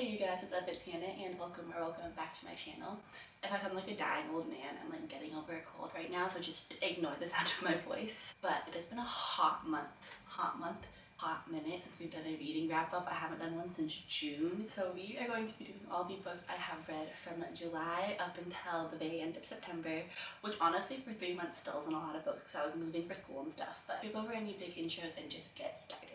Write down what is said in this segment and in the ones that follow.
Hey you guys, what's up? It's Hannah and welcome back to my channel. If I sound like a dying old man, I'm like getting over a cold right now, so just ignore the sound of my voice. But it has been a hot minute since we've done a reading wrap up. I haven't done one since June. So we are going to be doing all the books I have read from July up until the very end of September, which honestly for 3 months still isn't a lot of books because I was moving for school and stuff. But skip over any big intros and just get started.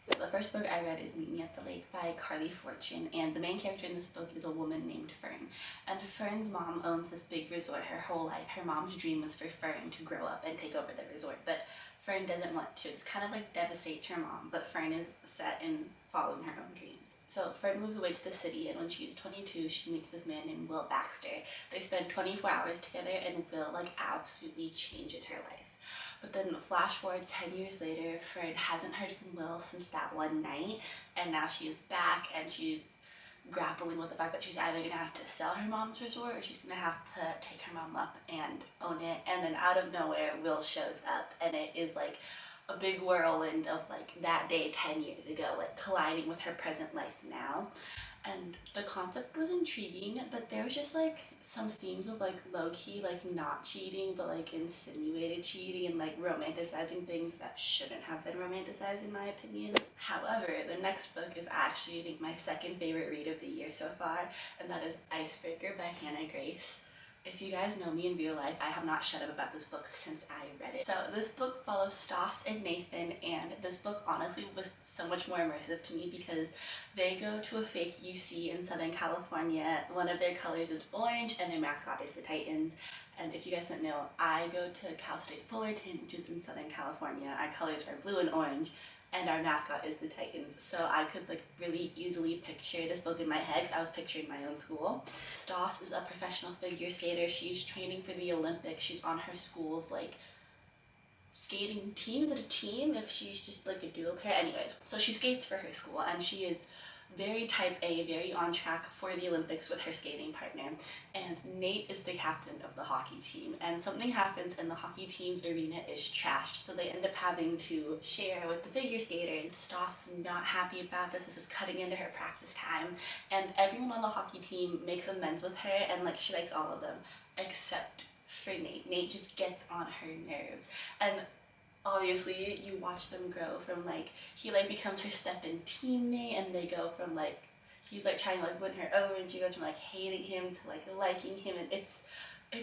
The first book I read is Meet Me at the Lake by Carly Fortune, and the main character in this book is a woman named Fern. And Fern's mom owns this big resort her whole life. Her mom's dream was for Fern to grow up and take over the resort, but Fern doesn't want to. It's kind of like devastates her mom, but Fern is set in following her own dreams. So Fern moves away to the city, and when she's 22, she meets this man named Will Baxter. They spend 24 hours together, and Will absolutely changes her life. But then flash forward 10 years later, Fern hasn't heard from Will since that one night, and now she is back and she's grappling with the fact that she's either going to have to sell her mom's resort or she's going to have to take her mom up and own it. And then out of nowhere, Will shows up, and it is like a big whirlwind of like that day 10 years ago, like colliding with her present life now. And the concept was intriguing, but there was just like some themes of like low-key like not cheating but like insinuated cheating and like romanticizing things that shouldn't have been romanticized in my opinion. However, the next book is actually I think my second favorite read of the year so far, and that is Icebreaker by Hannah Grace. If you guys know me in real life, I have not shut up about this book since I read it. So this book follows Stas and Nathan, and this book honestly was so much more immersive to me because they go to a fake UC in Southern California. One of their colors is orange and their mascot is the Titans. And if you guys don't know, I go to Cal State Fullerton, which is in Southern California. Our colors are blue and orange, and our mascot is the Titans. So I could like really easily picture this book in my head because I was picturing my own school. Stas is a professional figure skater. She's training for the Olympics. She's on her school's like skating team. Is it a team if she's just like a duo pair? Anyways, so she skates for her school, and she is very type A, very on track for the Olympics with her skating partner. And Nate is the captain of the hockey team, and something happens and the hockey team's arena is trashed, so they end up having to share with the figure skaters. Stas is not happy about this. This is cutting into her practice time, and everyone on the hockey team makes amends with her, and like she likes all of them except for Nate. Nate just gets on her nerves, and obviously you watch them grow from like he like becomes her step-in teammate, and they go from like he's like trying to like win her over, and she goes from like hating him to like liking him, and it's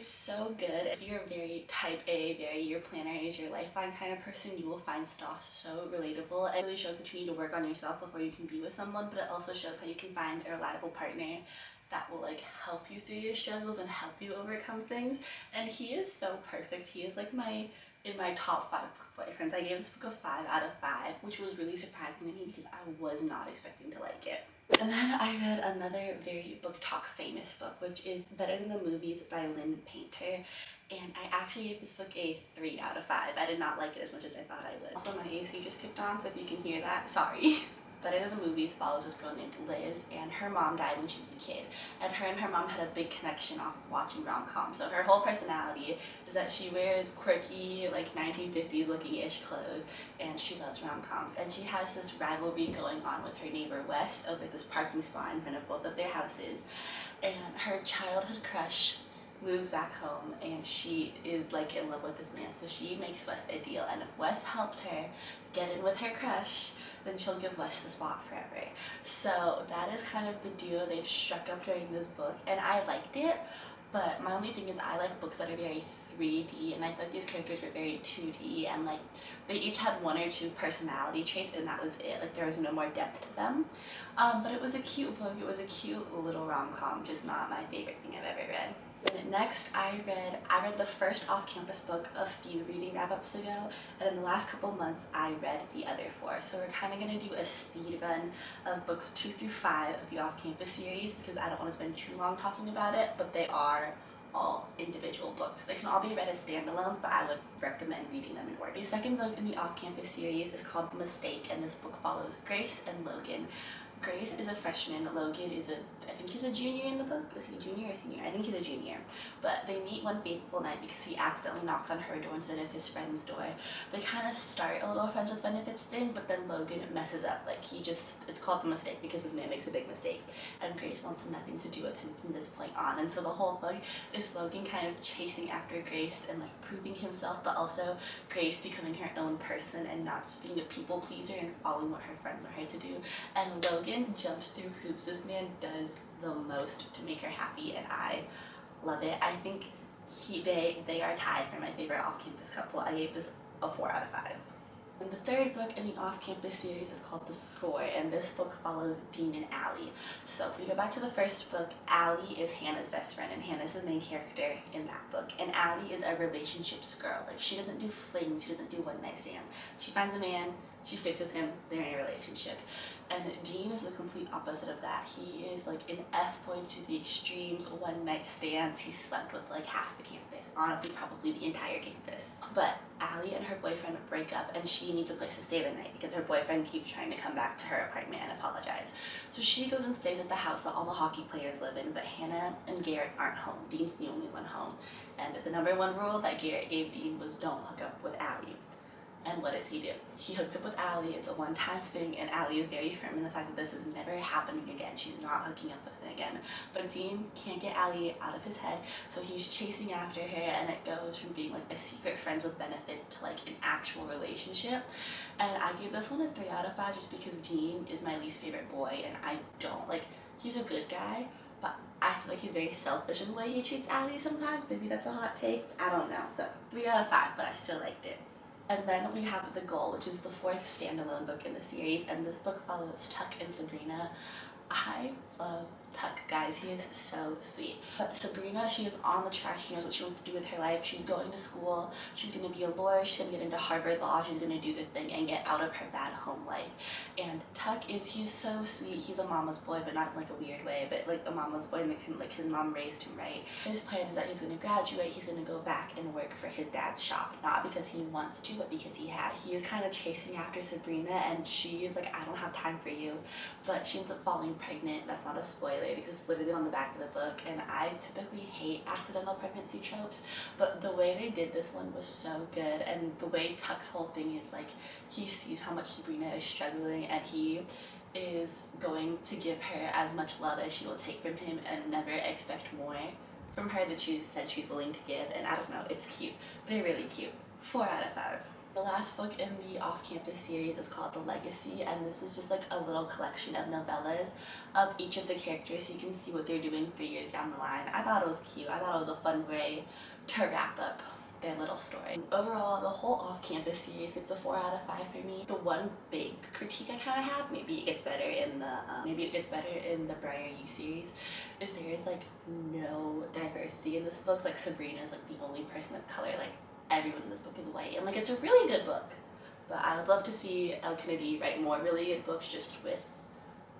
so good. If you're a very type A, very your planner is your lifeline kind of person, you will find Stas so relatable. It really shows that you need to work on yourself before you can be with someone, but it also shows how you can find a reliable partner that will like help you through your struggles and help you overcome things. And he is so perfect. He is like in my top 5 boyfriends. I gave this book a 5 out of 5, which was really surprising to me because I was not expecting to like it. And then I read another very book talk famous book, which is Better Than the Movies by Lynn Painter. And I actually gave this book a 3 out of 5. I did not like it as much as I thought I would. Also, my AC just kicked on, so if you can hear that, sorry. Better Than the Movies follows this girl named Liz, and her mom died when she was a kid, and her mom had a big connection off of watching rom-coms. So her whole personality is that she wears quirky like 1950s looking ish clothes, and she loves rom-coms, and she has this rivalry going on with her neighbor Wes over this parking spot in front of both of their houses. And her childhood crush moves back home, and she is like in love with this man, so she makes Wes a deal, and if Wes helps her get in with her crush, then she'll give Wes the spot forever. So that is kind of the duo they've struck up during this book, and I liked it, but my only thing is I like books that are very 3D, and I thought these characters were very 2D, and like they each had 1 or 2 personality traits, and that was it. Like there was no more depth to them. But it was a cute book. It was a cute little rom-com, just not my favorite thing I've ever read. And next I read the first off-campus book a few reading wrap-ups ago, and in the last couple months I read the other 4. So we're kind of going to do a speed run of books 2 through 5 of the off-campus series because I don't want to spend too long talking about it, but they are all individual books. They can all be read as standalones, but I would recommend reading them in order. The second book in the off-campus series is called Mistake, and this book follows Grace and Logan. Grace is a freshman. Logan is I think he's a junior in the book. Is he a junior or senior? I think he's a junior. But they meet one fateful night because he accidentally knocks on her door instead of his friend's door. They kind of start a little friends with benefits thing, but then Logan messes up. Like it's called the mistake because this man makes a big mistake. And Grace wants nothing to do with him from this point on. And so the whole book is Logan kind of chasing after Grace and like proving himself, but also Grace becoming her own person and not just being a people pleaser and following what her friends want her to do. And Logan jumps through hoops. This man does the most to make her happy, and I love it. I think they are tied for my favorite off-campus couple. I gave this a 4 out of 5. And the third book in the off-campus series is called The Score, and this book follows Dean and Allie. So if we go back to the first book, Allie is Hannah's best friend, and Hannah's the main character in that book. And Allie is a relationships girl. Like, she doesn't do flings, she doesn't do one-night stands. She finds a man, she sticks with him, they're in a relationship. And Dean is the complete opposite of that. He is like an F-boy to the extremes, one-night stands. He slept with like half the campus, honestly probably the entire campus. But Allie and her boyfriend break up, and she needs a place to stay the night because her boyfriend keeps trying to come back to her apartment and apologize. So she goes and stays at the house that all the hockey players live in, but Hannah and Garrett aren't home. Dean's the only one home. And the number one rule that Garrett gave Dean was don't hook up with Allie. And what does he do? He hooks up with Allie. It's a one-time thing, and Allie is very firm in the fact that this is never happening again. She's not hooking up with him again. But Dean can't get Allie out of his head, so he's chasing after her, and it goes from being like a secret friends with benefit to like an actual relationship. And I gave this one a 3 out of 5 just because Dean is my least favorite boy, and I don't like. He's a good guy, but I feel like he's very selfish in the way he treats Allie sometimes. Maybe that's a hot take. I don't know. So 3 out of 5, but I still liked it. And then we have The Goal, which is the 4th standalone book in the series, and this book follows Tuck and Sabrina. I love Tuck, guys. He is so sweet. But Sabrina, she is on the track. She knows what she wants to do with her life. She's going to school. She's going to be a lawyer. She's going to get into Harvard Law. She's going to do the thing and get out of her bad home life. And Tuck he's so sweet. He's a mama's boy, but not in like a weird way, but like a mama's boy, and like his mom raised him right. His plan is that he's going to graduate. He's going to go back and work for his dad's shop, not because he wants to, but because he is kind of chasing after Sabrina, and she is like, I don't have time for you. But she ends up falling pregnant. That's not a spoiler because it's literally on the back of the book, and I typically hate accidental pregnancy tropes, but the way they did this one was so good. And the way Tuck's whole thing is like, he sees how much Sabrina is struggling, and he is going to give her as much love as she will take from him and never expect more from her that she said she's willing to give. And I don't know, it's cute. They're really cute. 4 out of 5. The last book in the off-campus series is called The Legacy, and this is just like a little collection of novellas of each of the characters so you can see what they're doing 3 years down the line. I thought it was cute. I thought it was a fun way to wrap up their little story. Overall, the whole off-campus series gets a 4 out of 5 for me. The one big critique I kind of have, maybe it gets better in the Briar U series, is there is like no diversity in this book. Like Sabrina is like the only person of color. Like everyone in this book is white, and like it's a really good book. But I would love to see Elle Kennedy write more really good books just with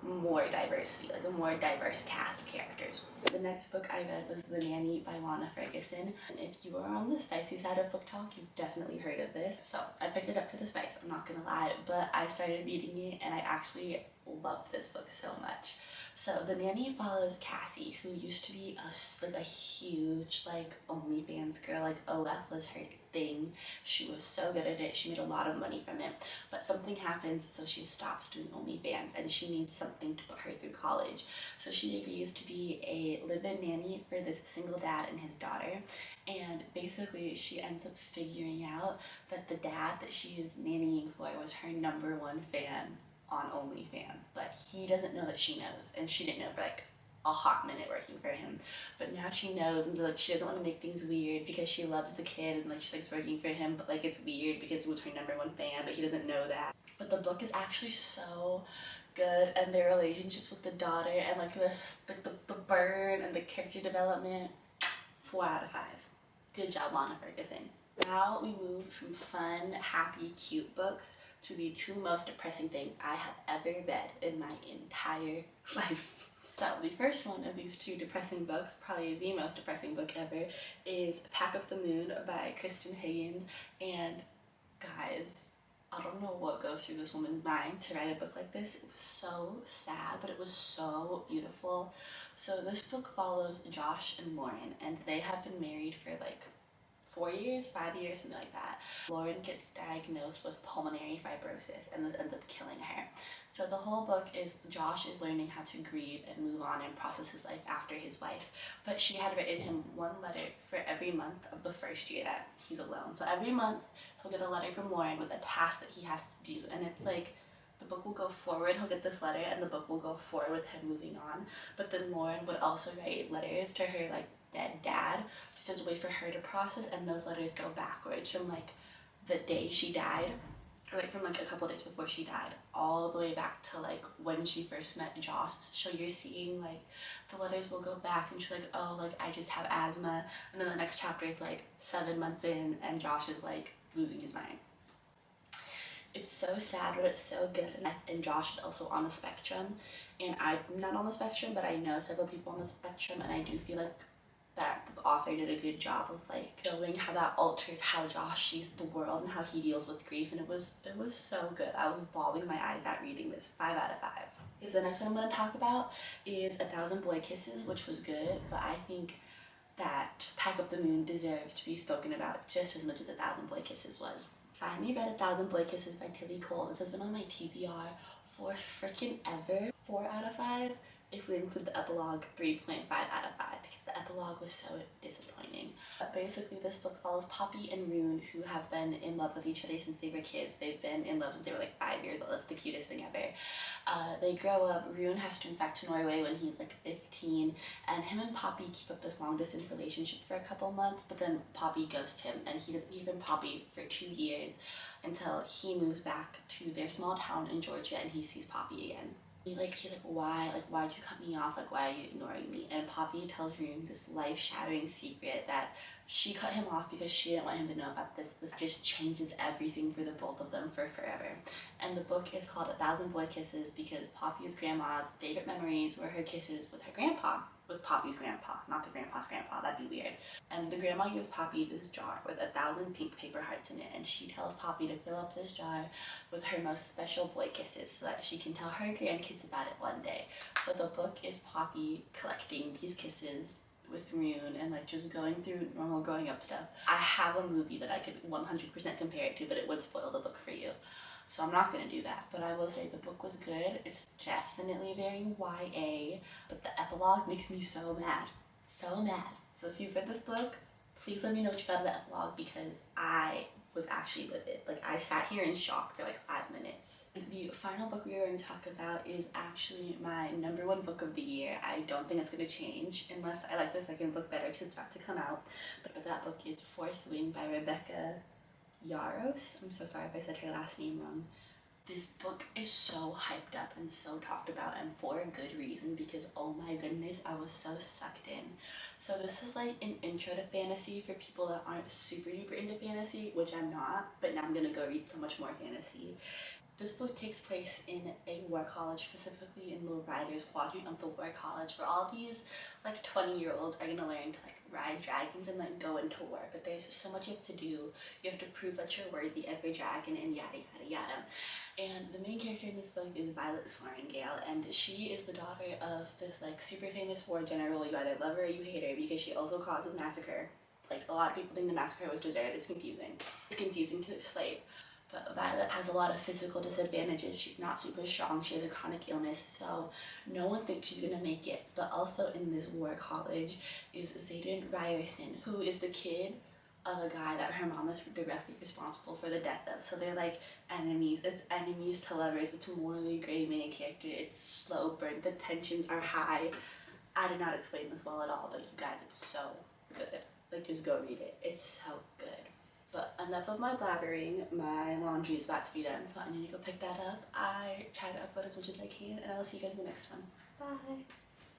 more diversity, like a more diverse cast of characters. The next book I read was The Nanny by Lana Ferguson, and if you are on the spicy side of book talk, you've definitely heard of this. So I picked it up for the spice, I'm not gonna lie, but I started reading it and I actually loved this book so much. So The Nanny follows Cassie, who used to be a huge like OnlyFans girl. Like OF was her thing. She was so good at it. She made a lot of money from it. But something happens, so she stops doing OnlyFans, and she needs something to put her through college. So she agrees to be a live-in nanny for this single dad and his daughter. And basically, she ends up figuring out that the dad that she is nannying for was her #1 fan on OnlyFans, but he doesn't know that she knows, and she didn't know for like a hot minute working for him, but now she knows, and like she doesn't want to make things weird because she loves the kid and like she likes working for him, but like it's weird because he was her #1 fan, but he doesn't know that. But the book is actually so good, and their relationships with the daughter and like this like the burn and the character development, 4 out of 5. Good job, Lana Ferguson. Now we move from fun, happy, cute books to the 2 most depressing things I have ever read in my entire life. So the first one of these 2 depressing books, probably the most depressing book ever, is Pack of the Moon by Kristen Higgins. And guys, I don't know what goes through this woman's mind to write a book like this. It was so sad, but it was so beautiful. So this book follows Josh and Lauren, and they have been married for like 4 years, 5 years, something like that. Lauren gets diagnosed with pulmonary fibrosis, and this ends up killing her. So the whole book is Josh is learning how to grieve and move on and process his life after his wife. But she had written him one letter for every month of the first year that he's alone. So every month he'll get a letter from Lauren with a task that he has to do, and it's like the book will go forward, he'll get this letter, and the book will go forward with him moving on. But then Lauren would also write letters to her like dead dad, just as a way for her to process, and those letters go backwards from like the day she died, or like from like a couple days before she died, all the way back to like when she first met Josh. So you're seeing like the letters will go back, and she's like, oh, like I just have asthma, and then the next chapter is like 7 months in and Josh is like losing his mind. It's so sad, but it's so good. And Josh is also on the spectrum, and I'm not on the spectrum, but I know several people on the spectrum, and I do feel like that the author did a good job of like showing how that alters how Josh sees the world and how he deals with grief, and it was so good. I was bawling my eyes out reading this. 5 out of 5. Is the next one I'm going to talk about is A Thousand Boy Kisses, which was good, but I think that Pack Up the Moon deserves to be spoken about just as much as A Thousand Boy Kisses was. Finally read A Thousand Boy Kisses by Tilly Cole. This has been on my TBR for freaking ever. 4 out of 5. If we include the epilogue, 3.5 out of 5, because the epilogue was so disappointing. But basically this book follows Poppy and Rune, who have been in love with each other since they were kids. They've been in love since they were like 5 years old. That's the cutest thing ever. They grow up. Rune has to move back to Norway when he's like 15, and him and Poppy keep up this long distance relationship for a couple months, but then Poppy ghosts him, and he doesn't hear from Poppy for 2 years until he moves back to their small town in Georgia and he sees Poppy again. He's like, why'd you cut me off? Like, why are you ignoring me? And Poppy tells Rune this life-shattering secret that she cut him off because she didn't want him to know about this. This just changes everything for the both of them for forever. And the book is called A Thousand Boy Kisses because Poppy's grandma's favorite memories were her kisses with her grandpa. With Poppy's grandpa, not the grandpa's grandpa, that'd be weird. And the grandma gives Poppy this jar with 1,000 pink paper hearts in it, and she tells Poppy to fill up this jar with her most special boy kisses so that she can tell her grandkids about it one day. So the book is Poppy collecting these kisses with Rune and like just going through normal growing up stuff. I have a movie that I could 100% compare it to, but it would spoil the book for you. So I'm not going to do that, but I will say the book was good. It's definitely very YA, but the epilogue makes me so mad. So mad. So if you've read this book, please let me know what you thought of the epilogue, because I was actually livid. Like, I sat here in shock for like 5 minutes. The final book we are going to talk about is actually my #1 book of the year. I don't think it's going to change unless I like the second book better because it's about to come out. But that book is Fourth Wing by Rebecca Yaros. I'm so sorry if I said her last name wrong. This book is so hyped up and so talked about, and for a good reason, because oh my goodness, I was so sucked in. So this is like an intro to fantasy for people that aren't super duper into fantasy, which I'm not, but now I'm gonna go read so much more fantasy. This book takes place in a war college, specifically in the Riders Quadrant of the war college, where all these like 20-year-olds are gonna learn to like ride dragons and then go into war. But there's so much you have to do. You have to prove that you're worthy of your dragon and yada yada yada. And the main character in this book is Violet Sorrengail, and she is the daughter of this like super famous war general. You either love her or you hate her, because she also causes massacre. Like, a lot of people think the massacre was deserved. It's confusing. It's confusing to explain. But Violet has a lot of physical disadvantages. She's not super strong. She has a chronic illness, so no one thinks she's gonna make it. But also in this war college is Zayden Ryerson, who is the kid of a guy that her mom is directly responsible for the death of. So they're like enemies. It's enemies to lovers. It's a morally gray main character. It's slow burn. The tensions are high. I did not explain this well at all, but you guys, it's so good. Like, just go read it. It's so good. But enough of my blabbering. My laundry is about to be done, so I need to go pick that up. I try to upload as much as I can, and I'll see you guys in the next one. Bye!